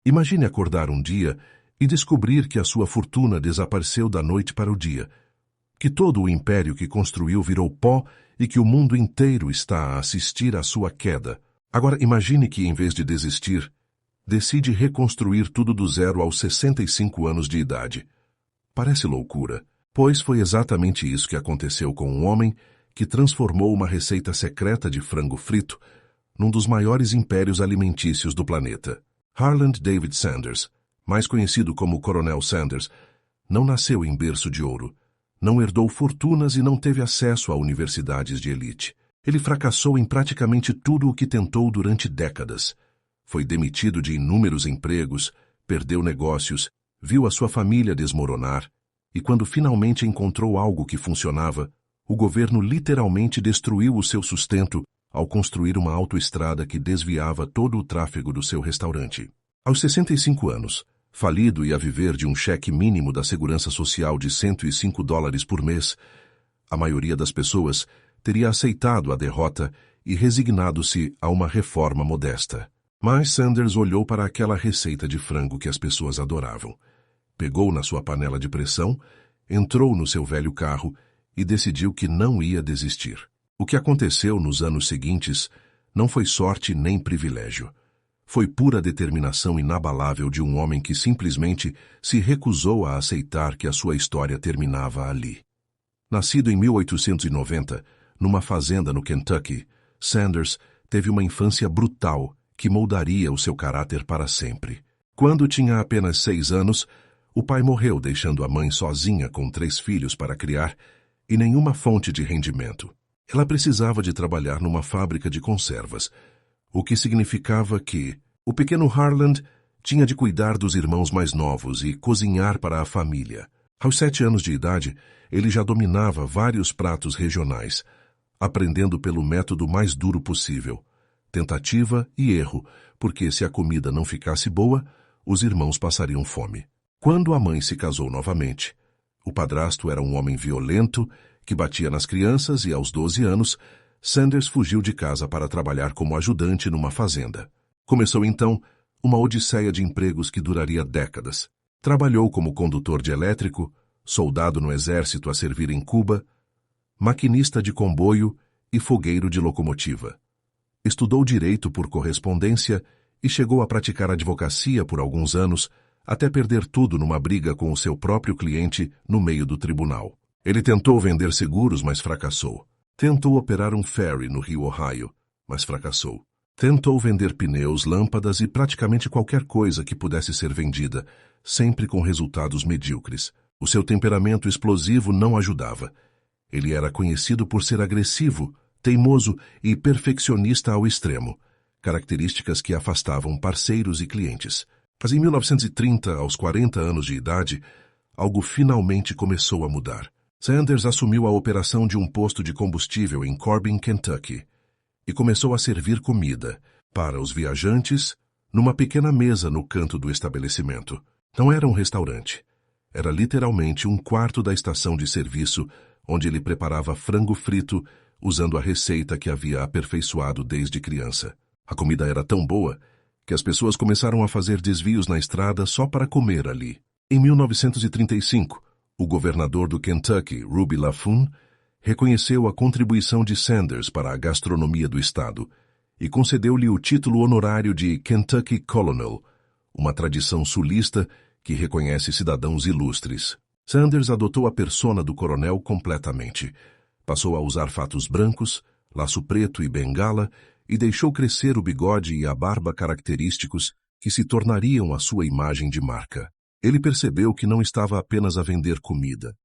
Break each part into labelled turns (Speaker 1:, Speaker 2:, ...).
Speaker 1: Imagine acordar um dia e descobrir que a sua fortuna desapareceu da noite para o dia, que todo o império que construiu virou pó e que o mundo inteiro está a assistir à sua queda. Agora imagine que, em vez de desistir, decide reconstruir tudo do zero aos 65 anos de idade. Parece loucura, pois foi exatamente isso que aconteceu com um homem que transformou uma receita secreta de frango frito num dos maiores impérios alimentícios do planeta. Harland David Sanders, mais conhecido como Coronel Sanders, não nasceu em berço de ouro, não herdou fortunas e não teve acesso a universidades de elite. Ele fracassou em praticamente tudo o que tentou durante décadas. Foi demitido de inúmeros empregos, perdeu negócios, viu a sua família desmoronar, e quando finalmente encontrou algo que funcionava, o governo literalmente destruiu o seu sustento ao construir uma autoestrada que desviava todo o tráfego do seu restaurante. Aos 65 anos, falido e a viver de um cheque mínimo da Segurança Social de $105 por mês, a maioria das pessoas teria aceitado a derrota e resignado-se a uma reforma modesta. Mas Sanders olhou para aquela receita de frango que as pessoas adoravam. Pegou na sua panela de pressão, entrou no seu velho carro e decidiu que não ia desistir. O que aconteceu nos anos seguintes não foi sorte nem privilégio. Foi pura determinação inabalável de um homem que simplesmente se recusou a aceitar que a sua história terminava ali. Nascido em 1890, numa fazenda no Kentucky, Sanders teve uma infância brutal que moldaria o seu caráter para sempre. Quando tinha apenas 6 anos, o pai morreu, deixando a mãe sozinha com 3 filhos para criar e nenhuma fonte de rendimento. Ela precisava de trabalhar numa fábrica de conservas, o que significava que o pequeno Harland tinha de cuidar dos irmãos mais novos e cozinhar para a família. Aos 7 anos de idade, ele já dominava vários pratos regionais, aprendendo pelo método mais duro possível, tentativa e erro, porque se a comida não ficasse boa, os irmãos passariam fome. Quando a mãe se casou novamente, o padrasto era um homem violento que batia nas crianças e, aos 12 anos, Sanders fugiu de casa para trabalhar como ajudante numa fazenda. Começou então uma odisseia de empregos que duraria décadas. Trabalhou como condutor de elétrico, soldado no exército a servir em Cuba, maquinista de comboio e fogueiro de locomotiva. Estudou direito por correspondência e chegou a praticar advocacia por alguns anos, até perder tudo numa briga com o seu próprio cliente no meio do tribunal. Ele tentou vender seguros, mas fracassou. Tentou operar um ferry no rio Ohio, mas fracassou. Tentou vender pneus, lâmpadas e praticamente qualquer coisa que pudesse ser vendida, sempre com resultados medíocres. O seu temperamento explosivo não ajudava. Ele era conhecido por ser agressivo, teimoso e perfeccionista ao extremo, características que afastavam parceiros e clientes. Mas em 1930, aos 40 anos de idade, algo finalmente começou a mudar. Sanders assumiu a operação de um posto de combustível em Corbin, Kentucky, e começou a servir comida para os viajantes numa pequena mesa no canto do estabelecimento. Não era um restaurante. Era literalmente um quarto da estação de serviço onde ele preparava frango frito usando a receita que havia aperfeiçoado desde criança. A comida era tão boa que as pessoas começaram a fazer desvios na estrada só para comer ali. Em 1935, o governador do Kentucky, Ruby LaFoon, reconheceu a contribuição de Sanders para a gastronomia do estado e concedeu-lhe o título honorário de Kentucky Colonel, uma tradição sulista que reconhece cidadãos ilustres. Sanders adotou a persona do coronel completamente. Passou a usar fatos brancos, laço preto e bengala e deixou crescer o bigode e a barba característicos que se tornariam a sua imagem de marca. Ele percebeu que não estava apenas a vender comida.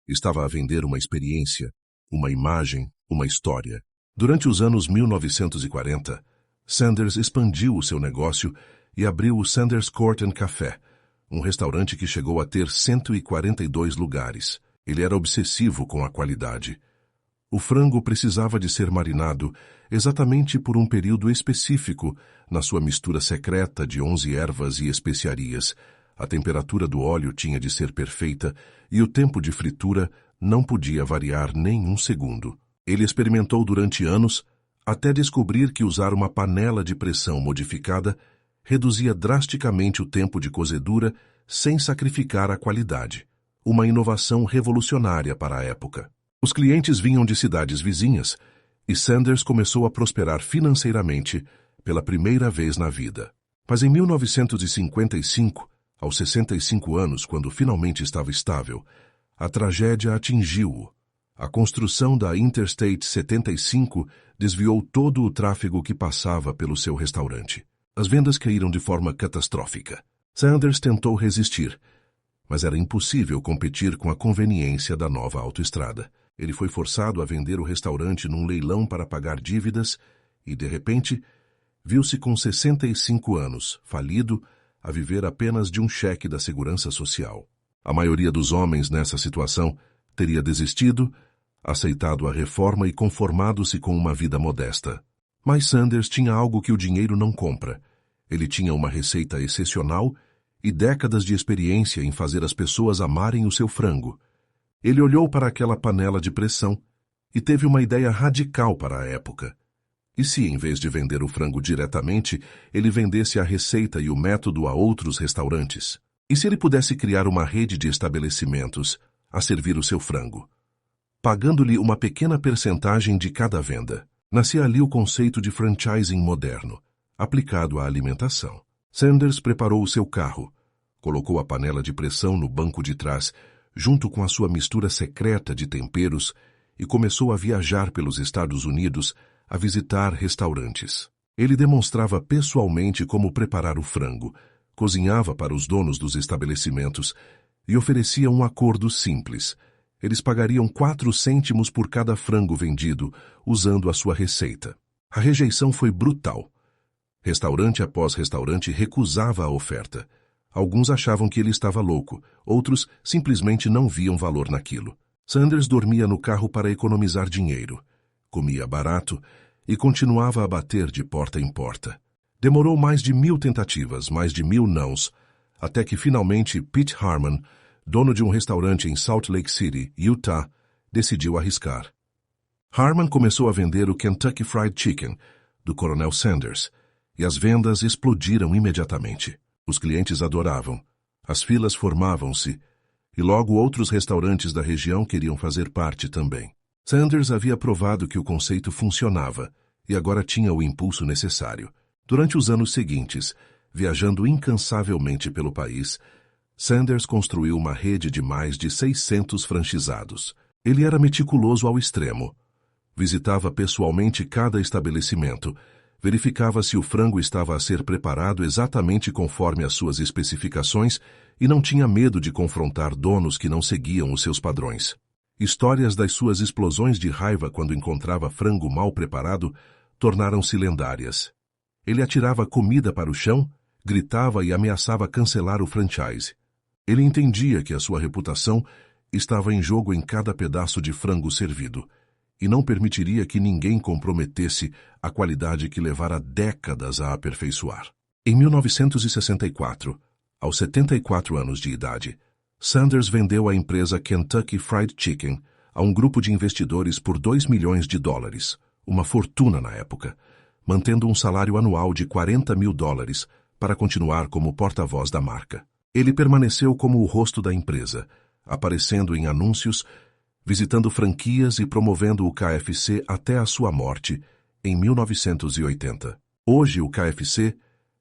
Speaker 1: Estava a vender uma experiência, uma imagem, uma história. Durante os anos 1940, Sanders expandiu o seu negócio e abriu o Sanders Court and Café, um restaurante que chegou a ter 142 lugares. Ele era obsessivo com a qualidade. O frango precisava de ser marinado exatamente por um período específico na sua mistura secreta de 11 ervas e especiarias. A temperatura do óleo tinha de ser perfeita e o tempo de fritura não podia variar nem um segundo. Ele experimentou durante anos até descobrir que usar uma panela de pressão modificada reduzia drasticamente o tempo de cozedura sem sacrificar a qualidade. Uma inovação revolucionária para a época. Os clientes vinham de cidades vizinhas e Sanders começou a prosperar financeiramente pela primeira vez na vida. Mas em 1955, aos 65 anos, quando finalmente estava estável, a tragédia atingiu-o. A construção da Interstate 75 desviou todo o tráfego que passava pelo seu restaurante. As vendas caíram de forma catastrófica. Sanders tentou resistir, mas era impossível competir com a conveniência da nova autoestrada. Ele foi forçado a vender o restaurante num leilão para pagar dívidas e, de repente, viu-se com 65 anos, falido, a viver apenas de um cheque da Segurança Social. A maioria dos homens nessa situação teria desistido, aceitado a reforma e conformado-se com uma vida modesta. Mas Sanders tinha algo que o dinheiro não compra. Ele tinha uma receita excepcional e décadas de experiência em fazer as pessoas amarem o seu frango. Ele olhou para aquela panela de pressão e teve uma ideia radical para a época. E se, em vez de vender o frango diretamente, ele vendesse a receita e o método a outros restaurantes? E se ele pudesse criar uma rede de estabelecimentos a servir o seu frango, pagando-lhe uma pequena percentagem de cada venda? Nascia ali o conceito de franchising moderno, aplicado à alimentação. Sanders preparou o seu carro, colocou a panela de pressão no banco de trás, junto com a sua mistura secreta de temperos, e começou a viajar pelos Estados Unidos a visitar restaurantes. Ele demonstrava pessoalmente como preparar o frango, cozinhava para os donos dos estabelecimentos e oferecia um acordo simples. Eles pagariam 4 cêntimos por cada frango vendido, usando a sua receita. A rejeição foi brutal. Restaurante após restaurante recusava a oferta. Alguns achavam que ele estava louco, outros simplesmente não viam valor naquilo. Sanders dormia no carro para economizar dinheiro, comia barato e continuava a bater de porta em porta. Demorou mais de 1000 tentativas, mais de 1000 nãos, até que finalmente Pete Harmon, dono de um restaurante em Salt Lake City, Utah, decidiu arriscar. Harmon começou a vender o Kentucky Fried Chicken, do Coronel Sanders, e as vendas explodiram imediatamente. Os clientes adoravam, as filas formavam-se, e logo outros restaurantes da região queriam fazer parte também. Sanders havia provado que o conceito funcionava, e agora tinha o impulso necessário. Durante os anos seguintes, viajando incansavelmente pelo país, Sanders construiu uma rede de mais de 600 franchisados. Ele era meticuloso ao extremo. Visitava pessoalmente cada estabelecimento, verificava se o frango estava a ser preparado exatamente conforme as suas especificações e não tinha medo de confrontar donos que não seguiam os seus padrões. Histórias das suas explosões de raiva quando encontrava frango mal preparado tornaram-se lendárias. Ele atirava comida para o chão, gritava e ameaçava cancelar o franchise. Ele entendia que a sua reputação estava em jogo em cada pedaço de frango servido, e não permitiria que ninguém comprometesse a qualidade que levara décadas a aperfeiçoar. Em 1964, aos 74 anos de idade, Sanders vendeu a empresa Kentucky Fried Chicken a um grupo de investidores por $2 milhões, uma fortuna na época, mantendo um salário anual de $40 mil para continuar como porta-voz da marca. Ele permaneceu como o rosto da empresa, aparecendo em anúncios, visitando franquias e promovendo o KFC até a sua morte, em 1980. Hoje, o KFC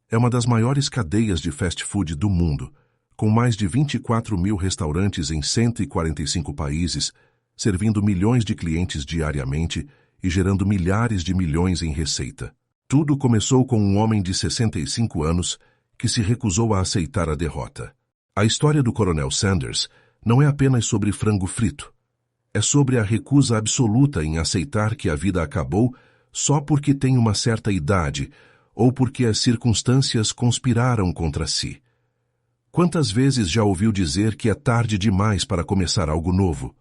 Speaker 1: é uma das maiores cadeias de fast food do mundo, com mais de 24 mil restaurantes em 145 países, servindo milhões de clientes diariamente e gerando milhares de milhões em receita. Tudo começou com um homem de 65 anos que se recusou a aceitar a derrota. A história do Coronel Sanders não é apenas sobre frango frito. É sobre a recusa absoluta em aceitar que a vida acabou só porque tem uma certa idade ou porque as circunstâncias conspiraram contra si. Quantas vezes já ouviu dizer que é tarde demais para começar algo novo?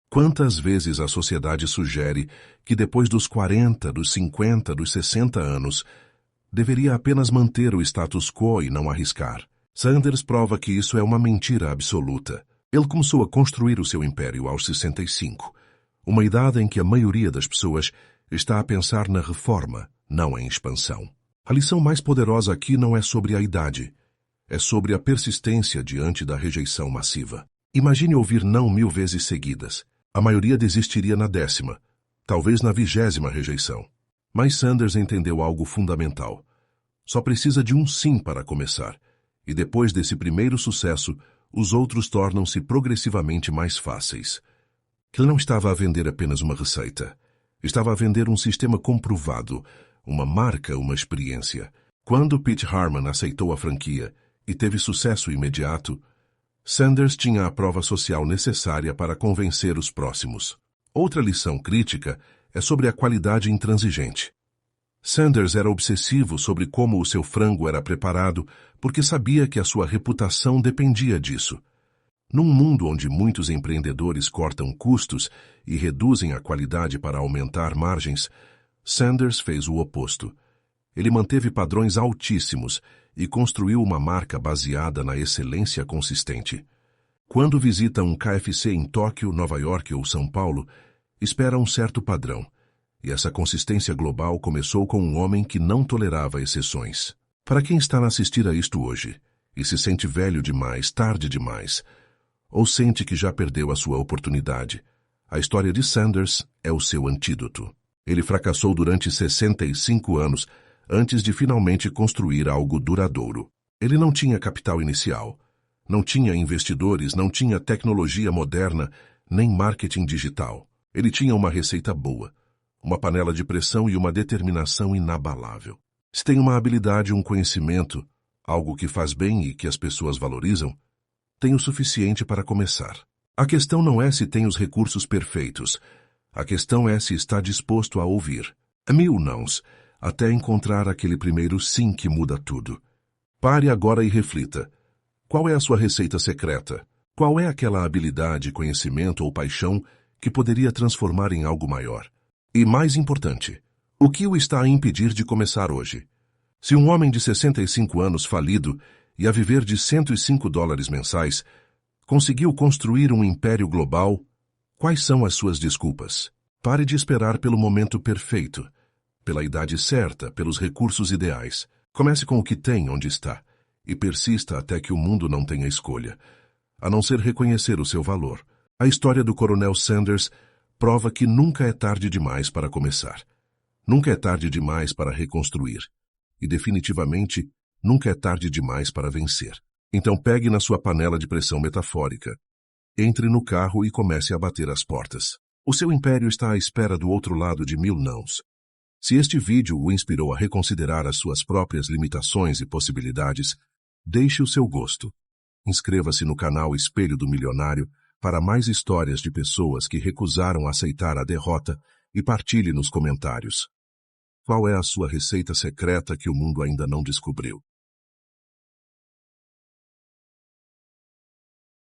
Speaker 1: Quantas vezes a sociedade sugere que depois dos 40, dos 50, dos 60 anos, deveria apenas manter o status quo e não arriscar? Sanders prova que isso é uma mentira absoluta. Ele começou a construir o seu império aos 65, uma idade em que a maioria das pessoas está a pensar na reforma, não em expansão. A lição mais poderosa aqui não é sobre a idade. É sobre a persistência diante da rejeição massiva. Imagine ouvir não 1000 vezes seguidas. A maioria desistiria na 10ª, talvez na 20ª rejeição. Mas Sanders entendeu algo fundamental. Só precisa de um sim para começar. E depois desse primeiro sucesso, os outros tornam-se progressivamente mais fáceis. Ele não estava a vender apenas uma receita. Estava a vender um sistema comprovado, uma marca, uma experiência. Quando Pete Harman aceitou a franquia e teve sucesso imediato, Sanders tinha a prova social necessária para convencer os próximos. Outra lição crítica é sobre a qualidade intransigente. Sanders era obsessivo sobre como o seu frango era preparado porque sabia que a sua reputação dependia disso. Num mundo onde muitos empreendedores cortam custos e reduzem a qualidade para aumentar margens, Sanders fez o oposto. Ele manteve padrões altíssimos e construiu uma marca baseada na excelência consistente. Quando visita um KFC em Tóquio, Nova York ou São Paulo, espera um certo padrão. E essa consistência global começou com um homem que não tolerava exceções. Para quem está a assistir a isto hoje, e se sente velho demais, tarde demais, ou sente que já perdeu a sua oportunidade, a história de Sanders é o seu antídoto. Ele fracassou durante 65 anos antes de finalmente construir algo duradouro. Ele não tinha capital inicial, não tinha investidores, não tinha tecnologia moderna, nem marketing digital. Ele tinha uma receita boa, uma panela de pressão e uma determinação inabalável. Se tem uma habilidade, um conhecimento, algo que faz bem e que as pessoas valorizam, tem o suficiente para começar. A questão não é se tem os recursos perfeitos. A questão é se está disposto a ouvir. 1000 nãos, até encontrar aquele primeiro sim que muda tudo. Pare agora e reflita. Qual é a sua receita secreta? Qual é aquela habilidade, conhecimento ou paixão que poderia transformar em algo maior? E mais importante, o que o está a impedir de começar hoje? Se um homem de 65 anos falido e a viver de $105 mensais conseguiu construir um império global, quais são as suas desculpas? Pare de esperar pelo momento perfeito, pela idade certa, pelos recursos ideais. Comece com o que tem onde está e persista até que o mundo não tenha escolha, a não ser reconhecer o seu valor. A história do Coronel Sanders prova que nunca é tarde demais para começar. Nunca é tarde demais para reconstruir. E definitivamente, nunca é tarde demais para vencer. Então pegue na sua panela de pressão metafórica, entre no carro e comece a bater as portas. O seu império está à espera do outro lado de 1000 nãos. Se este vídeo o inspirou a reconsiderar as suas próprias limitações e possibilidades, deixe o seu gosto. Inscreva-se no canal Espelho do Milionário para mais histórias de pessoas que recusaram aceitar a derrota e partilhe nos comentários. Qual é a sua receita secreta que o mundo ainda não descobriu?